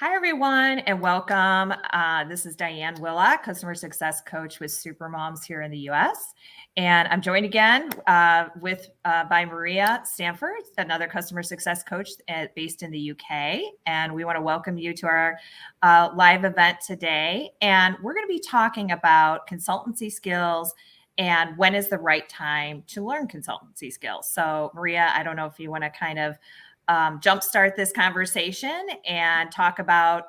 Hi, everyone, and welcome. This is Diane Willock, Customer Success Coach with Supermums here in the U.S. And I'm joined again by Maria Stanford, another Customer Success Coach based in the U.K. And we want to welcome you to our live event today. And we're going to be talking about consultancy skills and when is the right time to learn consultancy skills. So, Maria, I don't know if you want to kind of jumpstart this conversation and talk about,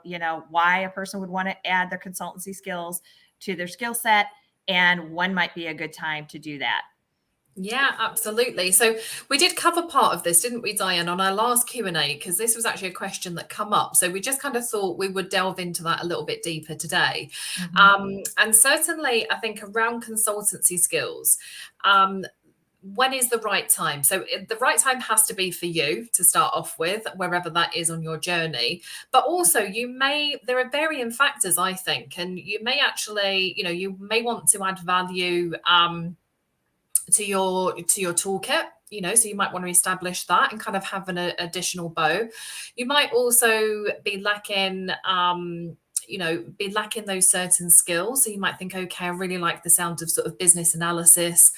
why a person would want to add their consultancy skills to their skill set and when might be a good time to do that. Yeah, absolutely. So we did cover part of this, didn't we, Diane, on our last Q&A, because this was actually a question that come up. So we just kind of thought we would delve into that a little bit deeper today. And certainly, I think around consultancy skills, when is the right time? So the right time has to be for you to start off with, wherever that is on your journey. But also there are varying factors, I think, and you may actually, you may want to add value to your toolkit, so you might want to establish that and kind of have an additional bow. You might also be lacking those certain skills. So you might think, okay, I really like the sound of sort of business analysis,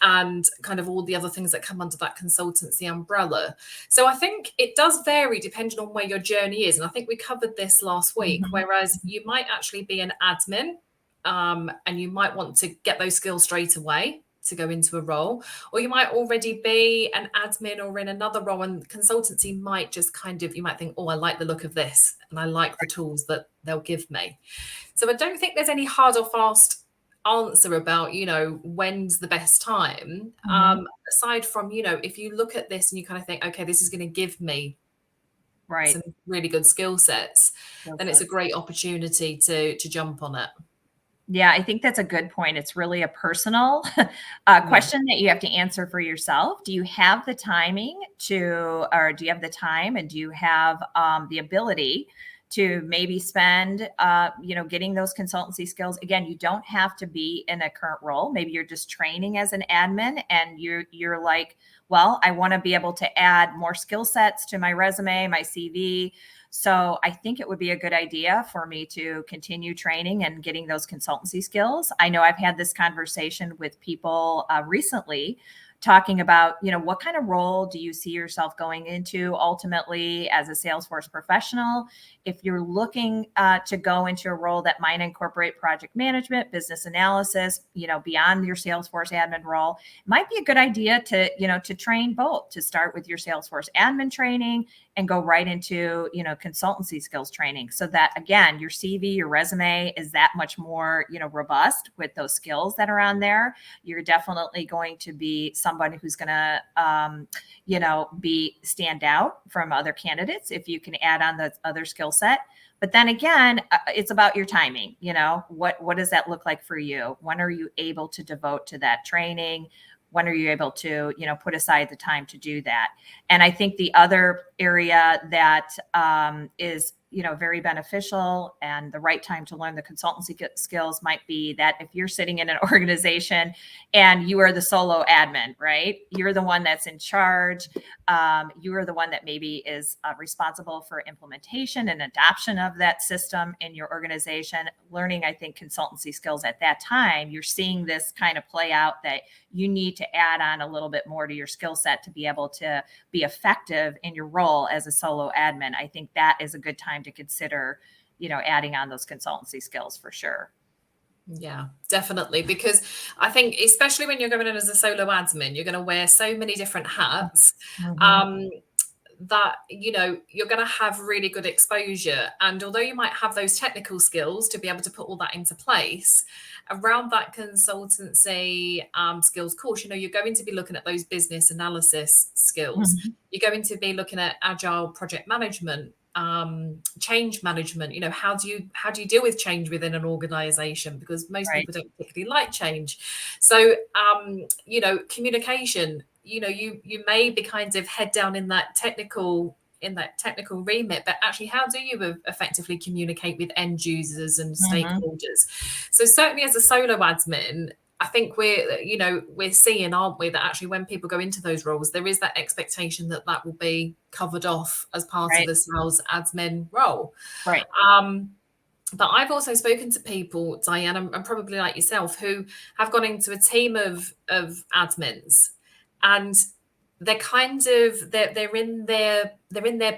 and kind of all the other things that come under that consultancy umbrella. So I think it does vary depending on where your journey is. And I think we covered this last week, whereas you might actually be an admin, and you might want to get those skills straight away to go into a role, or you might already be an admin or in another role, and consultancy might just you might think, oh, I like the look of this and I like the tools that they'll give me. So I don't think there's any hard or fast answer about, when's the best time. Aside from, if you look at this and you kind of think, okay, this is going to give me some really good skill sets, then it's a great opportunity to jump on it. Yeah, I think that's a good point. It's really a personal question that you have to answer for yourself. Do you have the time, and do you have the ability to maybe spend, getting those consultancy skills? Again, you don't have to be in a current role. Maybe you're just training as an admin and you're like, well, I want to be able to add more skill sets to my resume, my CV. So I think it would be a good idea for me to continue training and getting those consultancy skills. I know I've had this conversation with people recently talking about, what kind of role do you see yourself going into ultimately as a Salesforce professional? If you're looking to go into a role that might incorporate project management, business analysis, beyond your Salesforce admin role, it might be a good idea to train both, to start with your Salesforce admin training and go right into, consultancy skills training, so that, again, your CV, your resume is that much more, robust with those skills that are on there. You're definitely going to be somebody who's going to, stand out from other candidates if you can add on the other skill set. But then again, it's about your timing. What does that look like for you? When are you able to devote to that training? When are you able to, put aside the time to do that? And I think the other area that is, very beneficial and the right time to learn the consultancy skills might be that if you're sitting in an organization and you are the solo admin, right? You're the one that's in charge. You are the one that maybe is responsible for implementation and adoption of that system in your organization. Learning, I think, consultancy skills at that time, you're seeing this kind of play out that you need to add on a little bit more to your skill set to be able to be effective in your role as a solo admin. I think that is a good time to consider, adding on those consultancy skills for sure. Yeah, definitely. Because I think, especially when you're going in as a solo admin, you're going to wear so many different hats. That you're going to have really good exposure, and although you might have those technical skills to be able to put all that into place around that consultancy skills course, you're going to be looking at those business analysis skills. You're going to be looking at agile project management, change management. How do you deal with change within an organization, because most people don't particularly like change. So communication, you may be kind of head down in that technical remit, but actually, how do you effectively communicate with end users and stakeholders? So certainly as a solo admin, I think we're seeing, aren't we, that actually when people go into those roles, there is that expectation that that will be covered off as part of Right. the sales admin role. Right. But I've also spoken to people, Diane, and probably like yourself, who have gone into a team of admins, and they're kind of they're in their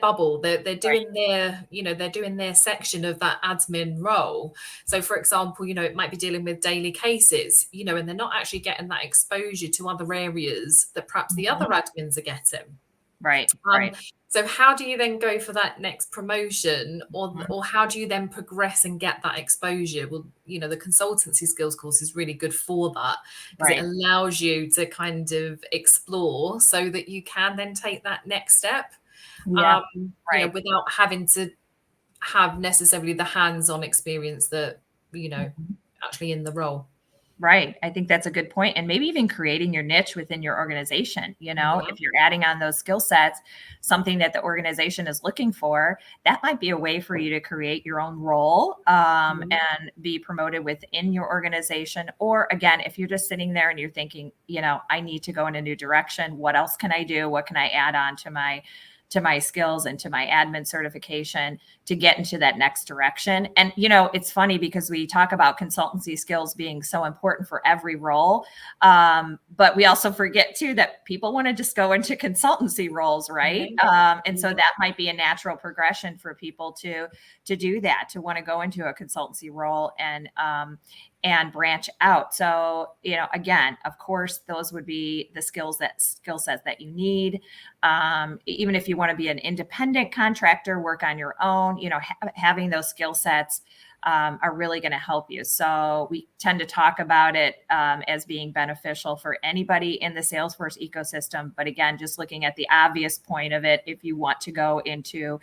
bubble. They're Right. doing their, they're doing their section of that admin role. So for example, it might be dealing with daily cases, and they're not actually getting that exposure to other areas that perhaps the other Mhm. admins are getting. Right. Um, Right. so how do you then go for that next promotion, Mhm. or how do you then progress and get that exposure? Well, the consultancy skills course is really good for that, because it Right. allows you to kind of explore so that you can then take that next step, Yeah. Right. without having to have necessarily the hands-on experience that, Mhm. actually in the role. Right. I think that's a good point. And maybe even creating your niche within your organization. Yeah. If you're adding on those skill sets, something that the organization is looking for, that might be a way for you to create your own role, Mhm. and be promoted within your organization. Or again, if you're just sitting there and you're thinking, I need to go in a new direction. What else can I do? What can I add on to my skills and to my admin certification to get into that next direction? And, it's funny because we talk about consultancy skills being so important for every role. But we also forget too that people want to just go into consultancy roles, right? Yeah. And so Yeah. that might be a natural progression for people to do that, to want to go into a consultancy role and branch out. So, again, of course, those would be the skill sets that you need. Even if you want to be an independent contractor, work on your own, having those skill sets are really going to help you. So we tend to talk about it as being beneficial for anybody in the Salesforce ecosystem. But again, just looking at the obvious point of it, if you want to go into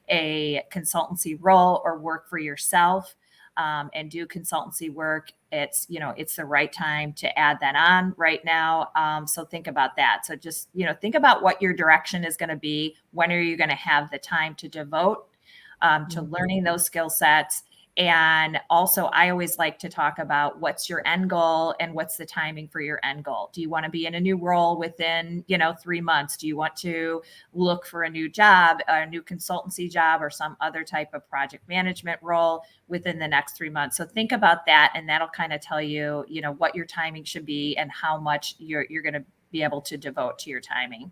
a consultancy role or work for yourself, and do consultancy work, it's the right time to add that on right now. So think about that. So just think about what your direction is going to be. When are you going to have the time to devote to learning those skill sets? And also, I always like to talk about what's your end goal and what's the timing for your end goal. Do you want to be in a new role within 3 months? Do you want to look for a new job, a new consultancy job, or some other type of project management role within the next 3 months? So think about that, and that'll kind of tell you, what your timing should be and how much you're going to be able to devote to your timing.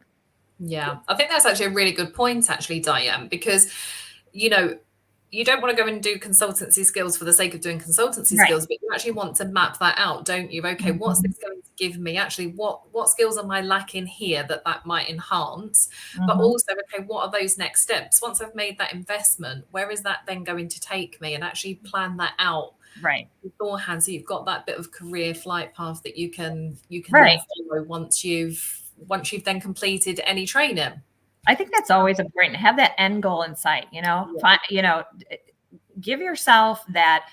Yeah, I think that's actually a really good point, actually, Diane, because, you know, you don't want to go and do consultancy skills for the sake of doing consultancy Right. skills, but you actually want to map that out, don't you? Okay, what's Mhm. this going to give me? Actually, what skills am I lacking here that might enhance? But Mhm. also, okay, what are those next steps? Once I've made that investment, where is that then going to take me? And actually plan that out Right. beforehand, so you've got that bit of career flight path that you can then Right. follow once you've then completed any training. I think that's always important. Have that end goal in sight, Yeah. give yourself that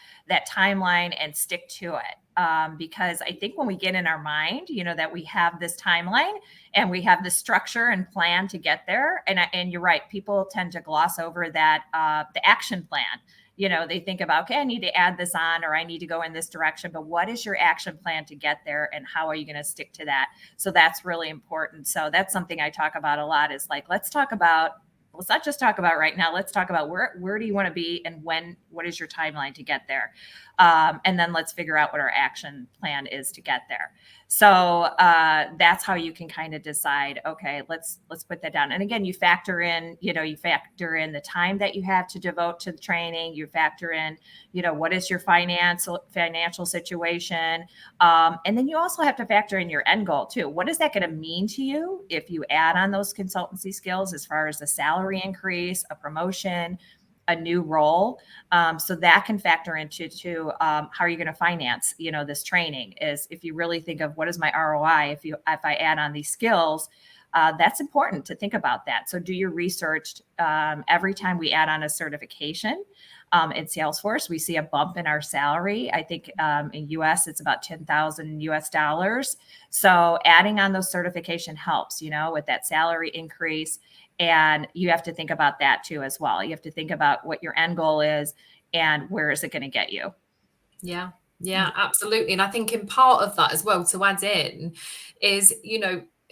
timeline and stick to it. Because I think when we get in our mind, that we have this timeline and we have the structure and plan to get there. And you're right, people tend to gloss over that, the action plan. They think about, okay, I need to add this on, or I need to go in this direction, but what is your action plan to get there? And how are you going to stick to that? So that's really important. So that's something I talk about a lot, is like, let's not just talk about right now. Let's talk about where do you want to be, and what is your timeline to get there? And then let's figure out what our action plan is to get there. So that's how you can kind of decide, okay, let's put that down. And again, you factor in the time that you have to devote to the training. You factor in, what is your financial situation? And then you also have to factor in your end goal too. What is that going to mean to you if you add on those consultancy skills, as far as a salary increase, a promotion, a new role? So that can factor into how are you going to finance, this training? Is, if you really think of what is my ROI if I add on these skills, that's important to think about that. So do your research. Every time we add on a certification in Salesforce, we see a bump in our salary. I think in US, it's about 10,000 US dollars. So adding on those certification helps, with that salary increase. And you have to think about that too as well. You have to think about what your end goal is and where is it going to get you. Yeah. Yeah, absolutely. And I think in part of that as well, to add in, is,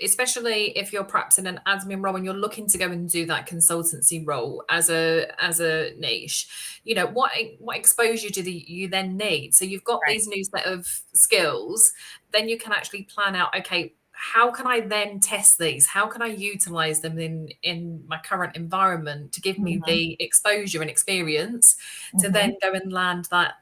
especially if you're perhaps in an admin role and you're looking to go and do that consultancy role as a niche, what exposure do you then need? So you've got Right. these new set of skills, then you can actually plan out, okay, how can I then test these? How can I utilize them in my current environment to give me Mhm. the exposure and experience to Mhm. then go and land that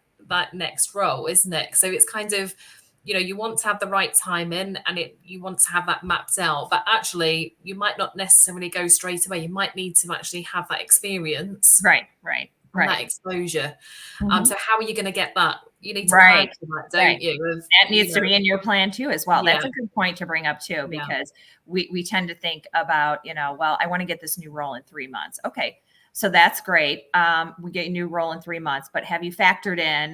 next role, isn't it? So it's kind of, you want to have the right time in, and you want to have that mapped out, but actually you might not necessarily go straight away. You might need to actually have that experience Right. Right. and that Right. exposure. Mhm. So how are you going to get that? You need to plan Right. for that, Right. don't you? That needs to be in your plan too, as well. Yeah, That's a good point to bring up too, yeah. because we tend to think about, well, I want to get this new role in 3 months. Okay. So that's great. We get a new role in 3 months, but have you factored in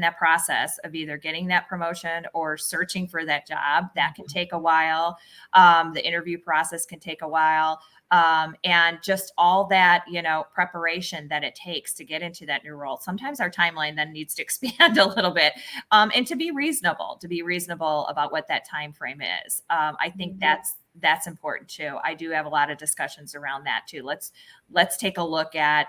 that process of either getting that promotion or searching for that job? That can take a while. The interview process can take a while. And just all that, preparation that it takes to get into that new role. Sometimes our timeline then needs to expand a little bit, and to be reasonable about what that time frame is. I think that's important too. I do have a lot of discussions around that too. Let's take a look at,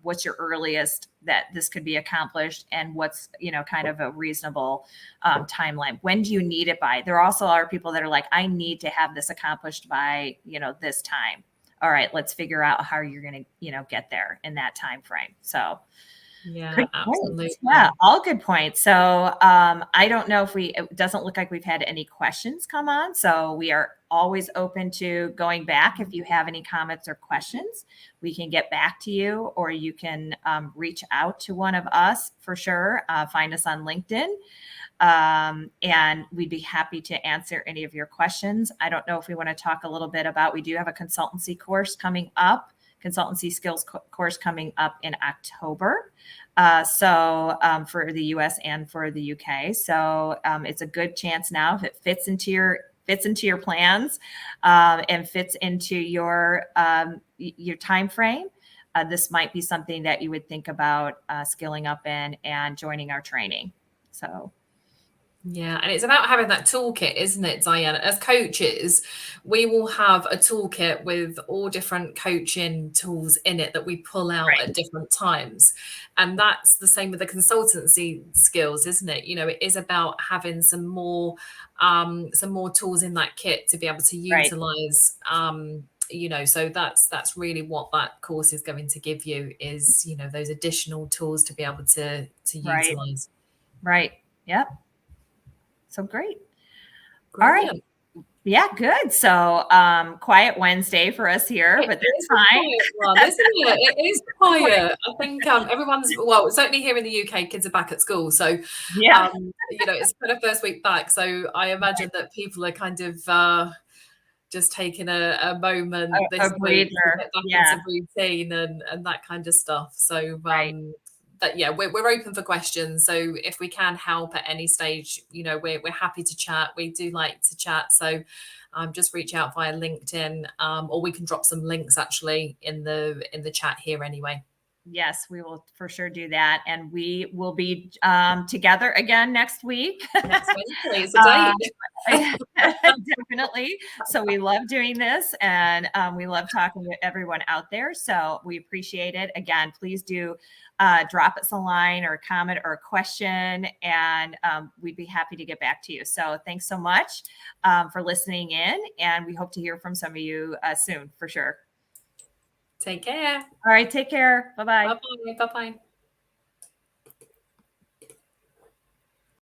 what's your earliest that this could be accomplished, and what's, kind of a reasonable timeline. When do you need it by? There also are people that are like, I need to have this accomplished by, this time. All right, let's figure out how you're going to, get there in that time frame. So Yeah, good points. Yeah, absolutely. all good points. So I don't know if it doesn't look like we've had any questions come on. So we are always open to going back. If you have any comments or questions, we can get back to you, or you can reach out to one of us for sure. Find us on LinkedIn. And we'd be happy to answer any of your questions. I don't know if we want to talk a little bit about, we do have a consultancy course coming up, consultancy skills course coming up in October. For the US and for the UK. So it's a good chance now, if it fits into your plans, and fits into your time frame. This might be something that you would think about skilling up in and joining our training. So Yeah, and it's about having that toolkit, isn't it, Diana? As coaches, we will have a toolkit with all different coaching tools in it that we pull out right, at different times. And that's the same with the consultancy skills, isn't it? It is about having some more tools in that kit to be able to right, utilize. So that's really what that course is going to give you, is those additional tools to be able to right, utilize. right. Yep. So great. All right. Brilliant. Yeah, good. So quiet Wednesday for us here, It but is that's a fine. quiet one, isn't it? It is quiet. I think everyone's, well, certainly here in the UK, kids are back at school. So, Yeah. it's kind of first week back. So I imagine that people are kind of just taking a moment A this week to breather. get back Yeah. into routine and that kind of stuff. So, Right. but yeah, we're open for questions. So if we can help at any stage, we're happy to chat. We do like to chat. So just reach out via LinkedIn, or we can drop some links actually in the chat here anyway. Yes, we will for sure do that. And we will be together again next week. Next Wednesday is a date. Definitely. So we love doing this, and we love talking to everyone out there. So we appreciate it. Again, please do drop us a line or a comment or a question, and we'd be happy to get back to you. So thanks so much for listening in, and we hope to hear from some of you soon for sure. Take care. All right. Take care. Bye-bye. Bye-bye. Bye-bye.